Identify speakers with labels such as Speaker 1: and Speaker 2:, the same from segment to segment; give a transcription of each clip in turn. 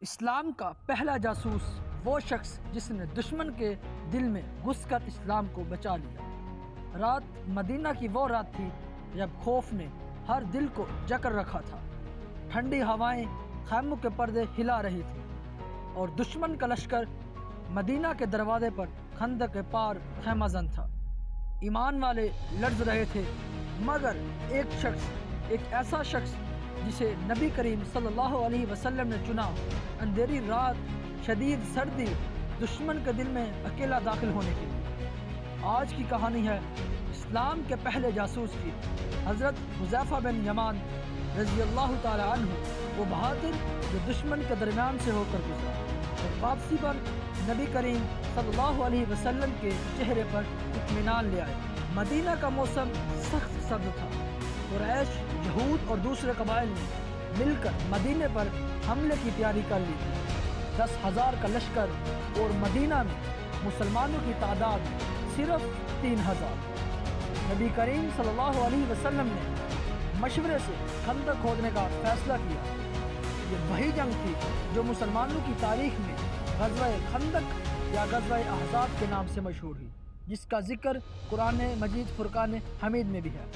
Speaker 1: اسلام کا پہلا جاسوس وہ شخص جس نے دشمن کے دل میں گھس کر اسلام کو بچا لیا۔ رات مدینہ کی وہ رات تھی جب خوف نے ہر دل کو جکڑ رکھا تھا۔ ٹھنڈی ہوائیں خیموں کے پردے ہلا رہی تھی اور دشمن کا لشکر مدینہ کے دروازے پر خندق کے پار خیمہ زن تھا۔ ایمان والے لرز رہے تھے، مگر ایک ایسا شخص جسے نبی کریم صلی اللہ علیہ وسلم نے چنا، اندھیری رات، شدید سردی، دشمن کے دل میں اکیلا داخل ہونے کے لیے۔ آج کی کہانی ہے اسلام کے پہلے جاسوس کی، حضرت حذیفہ بن یمان رضی اللہ تعالی عنہ، وہ بہادر جو دشمن کے درمیان سے ہو کر گزرا اور واپسی پر نبی کریم صلی اللہ علیہ وسلم کے چہرے پر اطمینان لے آئے۔ مدینہ کا موسم سخت سرد تھا۔ قریش، یہود اور دوسرے قبائل نے مل کر مدینے پر حملے کی تیاری کر لی تھی۔ 10,000 کا لشکر اور مدینہ میں مسلمانوں کی تعداد صرف 3,000۔ نبی کریم صلی اللہ علیہ وسلم نے مشورے سے خندق کھودنے کا فیصلہ کیا۔ یہ وہی جنگ تھی جو مسلمانوں کی تاریخ میں غزوہ خندق یا غزوہ احزاب کے نام سے مشہور ہے، جس کا ذکر قرآن مجید فرقان حمید میں بھی ہے۔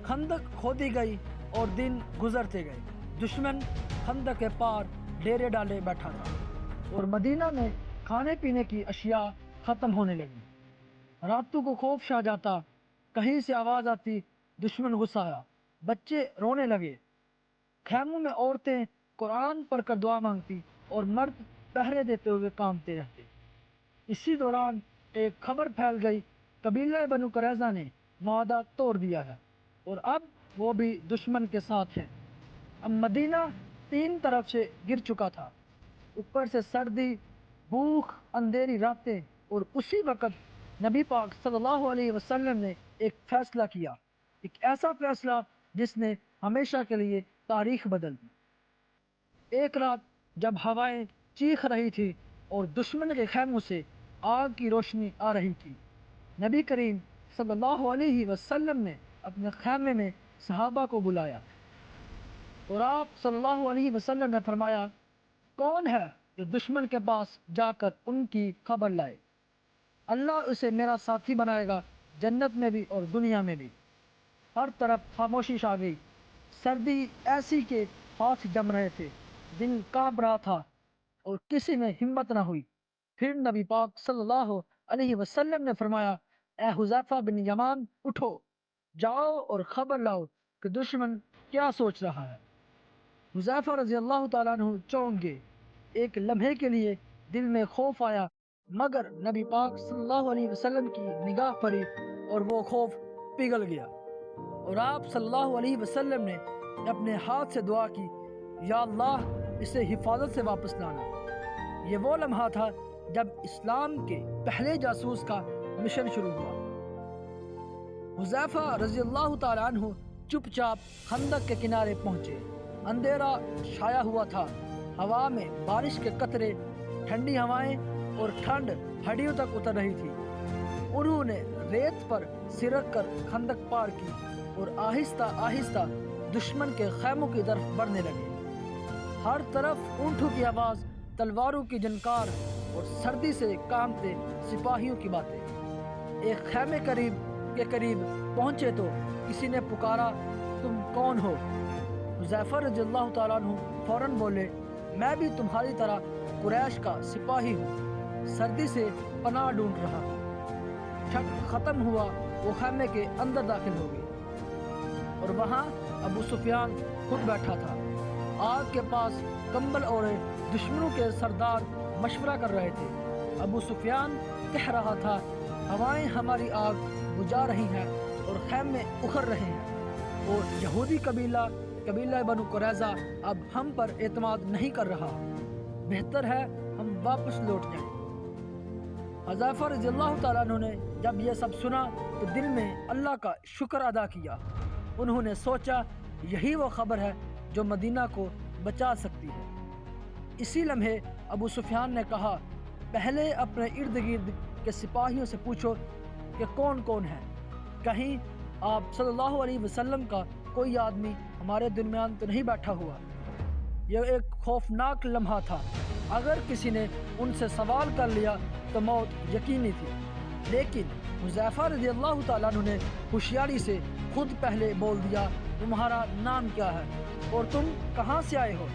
Speaker 1: خندق کھودی گئی اور دن گزرتے گئے۔ دشمن خندق کے پار ڈیرے ڈالے بیٹھا تھا اور مدینہ میں کھانے پینے کی اشیاء ختم ہونے لگی۔ راتوں کو خوف چھا جاتا، کہیں سے آواز آتی دشمن گھس آیا، بچے رونے لگے، خیموں میں عورتیں قرآن پڑھ کر دعا مانگتی اور مرد پہرے دیتے ہوئے کامتے رہتے۔ اسی دوران ایک خبر پھیل گئی، قبیلہ بنو قریظہ نے معاہدہ توڑ دیا ہے اور اب وہ بھی دشمن کے ساتھ ہیں۔ اب مدینہ 3 طرف سے گر چکا تھا، اوپر سے سردی، بھوک، اندھیری راتیں، اور اسی وقت نبی پاک صلی اللہ علیہ وسلم نے ایک فیصلہ کیا، ایک ایسا فیصلہ جس نے ہمیشہ کے لیے تاریخ بدل دی۔ ایک رات جب ہوائیں چیخ رہی تھی اور دشمن کے خیموں سے آگ کی روشنی آ رہی تھی، نبی کریم صلی اللہ علیہ وسلم نے اپنے خیمے میں صحابہ کو بلایا اور آپ صلی اللہ علیہ وسلم نے فرمایا، کون ہے جو دشمن کے پاس جا کر ان کی خبر لائے؟ اللہ اسے میرا ساتھی بنائے گا، جنت میں بھی اور دنیا میں بھی۔ ہر طرف خاموشی چھا گئی، سردی ایسی کہ ہاتھ جم رہے تھے، دل کانپ رہا تھا اور کسی میں ہمت نہ ہوئی۔ پھر نبی پاک صلی اللہ علیہ وسلم نے فرمایا، اے حذیفہ بن یمان، اٹھو، جاؤ اور خبر لاؤ کہ دشمن کیا سوچ رہا ہے۔ حذیفہ رضی اللہ تعالیٰ عنہ چونک گئے۔ ایک لمحے کے لیے دل میں خوف آیا، مگر نبی پاک صلی اللہ علیہ وسلم کی نگاہ پڑی اور وہ خوف پگھل گیا اور آپ صلی اللہ علیہ وسلم نے اپنے ہاتھ سے دعا کی، یا اللہ اسے حفاظت سے واپس لانا۔ یہ وہ لمحہ تھا جب اسلام کے پہلے جاسوس کا مشن شروع ہوا۔ حذیفہ رضی اللہ تعالیٰ عنہ چپ چاپ خندق کے کنارے پہنچے۔ اندھیرا چھایا ہوا تھا، ہوا میں بارش کے قطرے، ٹھنڈی ہوائیں اور ٹھنڈ ہڈیوں تک اتر رہی تھی۔ انہوں نے ریت پر سرک کر خندق پار کی اور آہستہ آہستہ دشمن کے خیموں کی طرف بڑھنے لگے۔ ہر طرف اونٹوں کی آواز، تلواروں کی جنکار اور سردی سے کانپتے سپاہیوں کی باتیں۔ ایک خیمے کے قریب پہنچے تو کسی نے پکارا، تم کون ہو؟ حذیفہ رضی اللہ تعالیٰ عنہ فوراً بولے، میں بھی تمہاری طرح قریش کا سپاہی ہوں، سردی سے پناہ ڈھونڈ رہا ہوں۔ شک ختم ہوا، وہ خیمے کے اندر داخل ہو گئے اور وہاں ابو سفیان خود بیٹھا تھا، آگ کے پاس کمبل اوڑھے۔ دشمنوں کے سردار مشورہ کر رہے تھے۔ ابو سفیان کہہ رہا تھا، ہوائیں ہماری آگ بجھا رہی ہیں اور خیمے اکھڑ رہے ہیں، اور یہودی قبیلہ بنو قریظہ اب ہم پر اعتماد نہیں کر رہا، بہتر ہے ہم واپس لوٹ جائیں۔ حذیفہ رضی اللہ تعالیٰ عنہ نے جب یہ سب سنا تو دل میں اللہ کا شکر ادا کیا۔ انہوں نے سوچا، یہی وہ خبر ہے جو مدینہ کو بچا سکتی ہے۔ اسی لمحے ابو سفیان نے کہا، پہلے اپنے ارد گرد کے سپاہیوں سے پوچھو کہ کون کون ہے، کہیں آپ صلی اللہ علیہ وسلم کا کوئی آدمی ہمارے درمیان تو نہیں بیٹھا ہوا۔ یہ ایک خوفناک لمحہ تھا۔ اگر کسی نے ان سے سوال کر لیا تو موت یقینی تھی، لیکن حذیفہ رضی اللہ تعالیٰ عنہ نے ہوشیاری سے خود پہلے بول دیا، تمہارا نام کیا ہے اور تم کہاں سے آئے ہو؟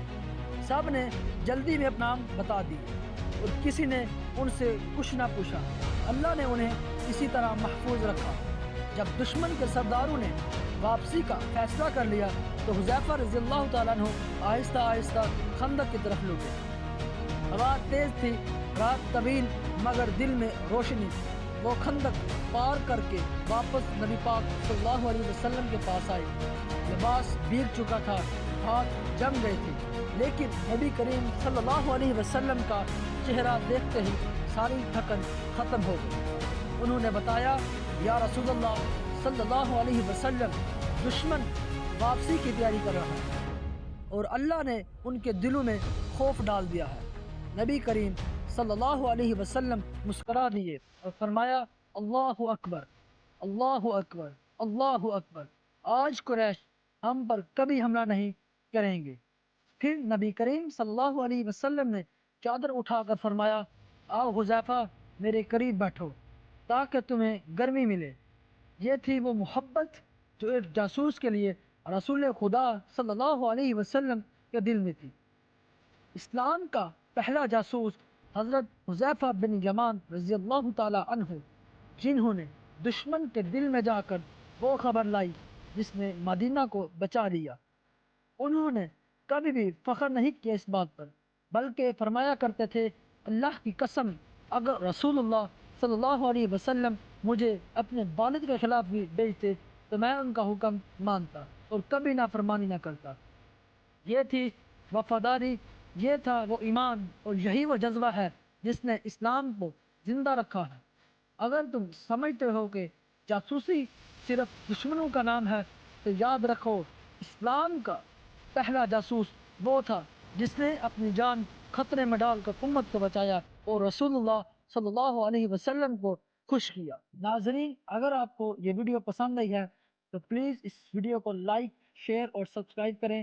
Speaker 1: سب نے جلدی میں اپنا نام بتا دیے اور کسی نے ان سے کچھ نہ پوچھا۔ اللہ نے انہیں اسی طرح محفوظ رکھا۔ جب دشمن کے سرداروں نے واپسی کا فیصلہ کر لیا تو حذیفہ رضی اللہ تعالیٰ عنہ آہستہ آہستہ خندق کی طرف لوٹے۔ ہوا تیز تھی، رات طویل مگر دل میں روشنی تھی۔ وہ خندق پار کر کے واپس نبی پاک صلی اللہ علیہ وسلم کے پاس آئے۔ لباس بھیگ چکا تھا، ہاتھ جم گئے تھے، لیکن نبی کریم صلی اللہ علیہ وسلم کا چہرہ دیکھتے ہی ساری تھکن ختم ہو گئی۔ انہوں نے بتایا، یا رسول اللہ صلی اللہ علیہ وسلم، دشمن واپسی کی تیاری کر رہا ہے اور اللہ نے ان کے دلوں میں خوف ڈال دیا ہے۔ نبی کریم صلی اللہ علیہ وسلم مسکرا دیے اور فرمایا، اللہ اکبر، اللہ اکبر، اللہ اکبر، آج قریش ہم پر کبھی حملہ نہیں کریں گے۔ پھر نبی کریم صلی اللہ علیہ وسلم نے چادر اٹھا کر فرمایا، آؤ حذیفہ میرے قریب بیٹھو تاکہ تمہیں گرمی ملے۔ یہ تھی وہ محبت جو ایک جاسوس کے لیے رسول خدا صلی اللہ علیہ وسلم کے دل میں تھی۔ اسلام کا پہلا جاسوس حضرت حذیفہ بن یمان رضی اللہ تعالی عنہ، جنہوں نے دشمن کے دل میں جا کر وہ خبر لائی جس نے مدینہ کو بچا لیا۔ انہوں نے کبھی بھی فخر نہیں کیا اس بات پر، بلکہ فرمایا کرتے تھے، اللہ کی قسم، اگر رسول اللہ صلی اللہ علیہ وسلم مجھے اپنے والد کے خلاف بھی بھیجتے تو میں ان کا حکم مانتا اور کبھی نافرمانی نہ کرتا۔ یہ تھی وفاداری، یہ تھا وہ ایمان، اور یہی وہ جذبہ ہے جس نے اسلام کو زندہ رکھا ہے۔ اگر تم سمجھتے ہو کہ جاسوسی صرف دشمنوں کا نام ہے تو یاد رکھو، اسلام کا پہلا جاسوس وہ تھا جس نے اپنی جان خطرے میں ڈال کر امت کو بچایا اور رسول اللہ صلی اللہ علیہ وسلم کو خوش کیا۔ ناظرین، اگر آپ کو یہ ویڈیو پسند آئی ہے تو پلیز اس ویڈیو کو لائک، شیئر اور سبسکرائب کریں۔